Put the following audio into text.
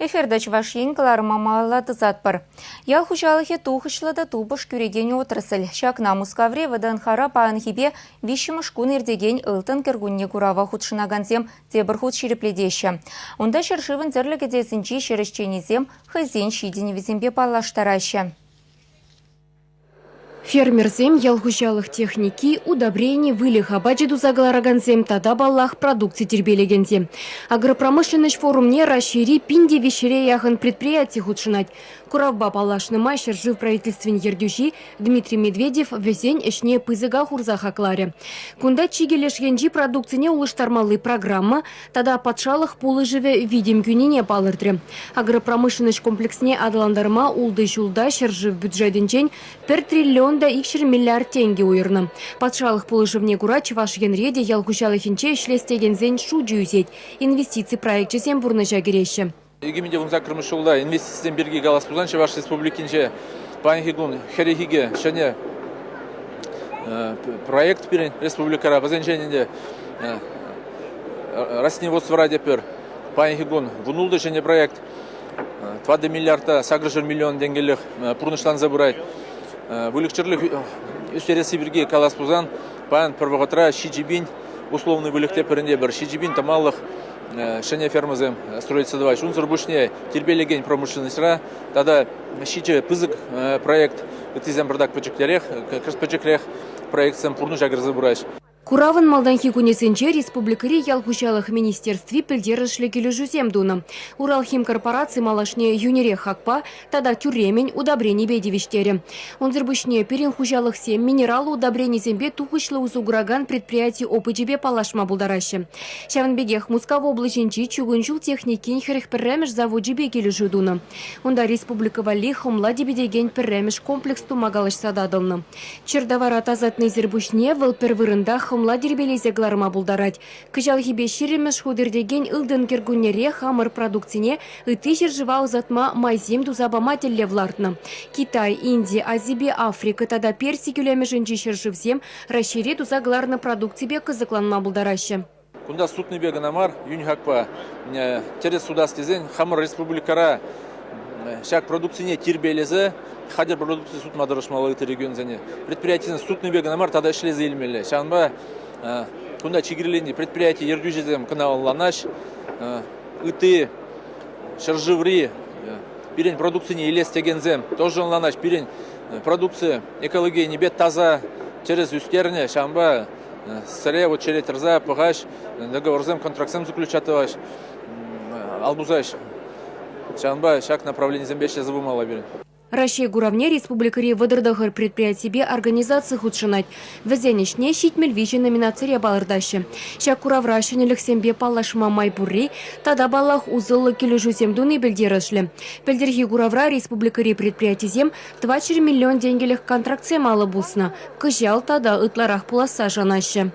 Эфирдач вашин калармамала тызатпыр. Ял хужалыхе тухышлы да тубыш күреген отрасль. Шакна мускавре ваданхара паанхибе вишімыш кун ирдеген ылтын кергунне курава худшынаганзем тебір худ шерепледеші. Онда шыршывын зірлігі дезінчи шерішченезем хызен шиденевізембе палаштараща. Фермерзем ялгужалых техники удобрений вылих абаджиду загалараганзем тада баллах продукции тербелегензе. Агропромышленность форумне расшири пинде вещере яхын предприятий худшинать. Куравба палашны майшер жив правительствен ергюши Дмитрий Медведев везень эшне пызыга хурза хакларе. Кунда чигелеш янджи продукцине улыштармалы программа, тада патшалых пулы живе видим күнине палырдре. Агропромышленность комплексне адаландарма улды жулда шержив бюджетінчен 1 триллион да икшер миллиард тенге уйырны. Патшалых пулы живне курач ваш янреде ялгушалых инче шлестеген зень шуджи юзеть. Инвестиции проекте зем бурныжа кереші. Егеменде вунзакрымыш жылда инвестициям берге галас бұланшы ваш республикинче панхигун херехиге шане проект перен республикара базенченінде растениеводство радепер панхигун вунулды шане проект 2 миллиарда сагрыжыр миллион денгелік пурныштан забырай вылікчерлік үстересі берге галас бұлан пан пырвағатра шиджибин условный вылікте перенде бір шиджибин тамалық шене фермазем строится давай. Шунзор бушне тербелеген промышленностьра. Тогда щиче пызык проект. Это зем бардак пачектерех, пачекрех проект сам пурнуша грызыбураш. Куравын малданхи кунесенче республикари ялгушалых министерстве пельдерышле кележузем дуна. Уралхим корпорации малашне юнире хакпа, тада тюремень удобрений бедевиштере. Он зербушне перенхужалых сем минералы удобрений зембе тухышлы узугураган предприятий опычебе палашма булдараще. Шаванбегех Мускава облаченчи чугунчул техникин херих перремеш заводжебе кележу дуна. Онда республика вали хомла дебедеген перремеш комплекс тумагалыш сададылны. Чердавара тазатный зербушне выл первырындах хомла дербелезе гларма булдарать. Кыжал хибе ширемеш худердеген ылдын кергунере хамыр продукцине ыты жержыва узатма майзем дузабама теллевлартны. Китай, Индия, Азия, Африка тада перси кюлемешенчи шержывзем расшири дузагларны продукцибе кызыкланма булдараще. Кунда сутный бега намар, юньхакпа, через суда стезен, хамыр республикара, шак продукцине тирбелезе, хадер продукции суд мадарышмалы регион зене. Предприятие сутный бега намар тада шлезе илмеле. Шанба кунда чигирленди предприятие ергюжезем канал ланаш, ыты шарживри, пирень продукцине илес тегензем, тоже ланаш пирень продукция экология небе таза через юстерне, шанба сыре вот через терза погаш, договорзем контрактсем заключатываш, албузаш. Шанба шаг направление зембеща забумала бирень. Россия гуравне республикари выдырдахар предприятие организации худшинать. Везенешне щитмель вичи номинации балырдаще. Шак куравра шенелік сембе палашма майбурри, тада балах узылы кележу семдуны белдерышлі. Белдерхи гуравра республикари предприятизем 2 миллион денгелих контракт семалы бұлсына. Кыжал тада ытларах пуласа жанаще.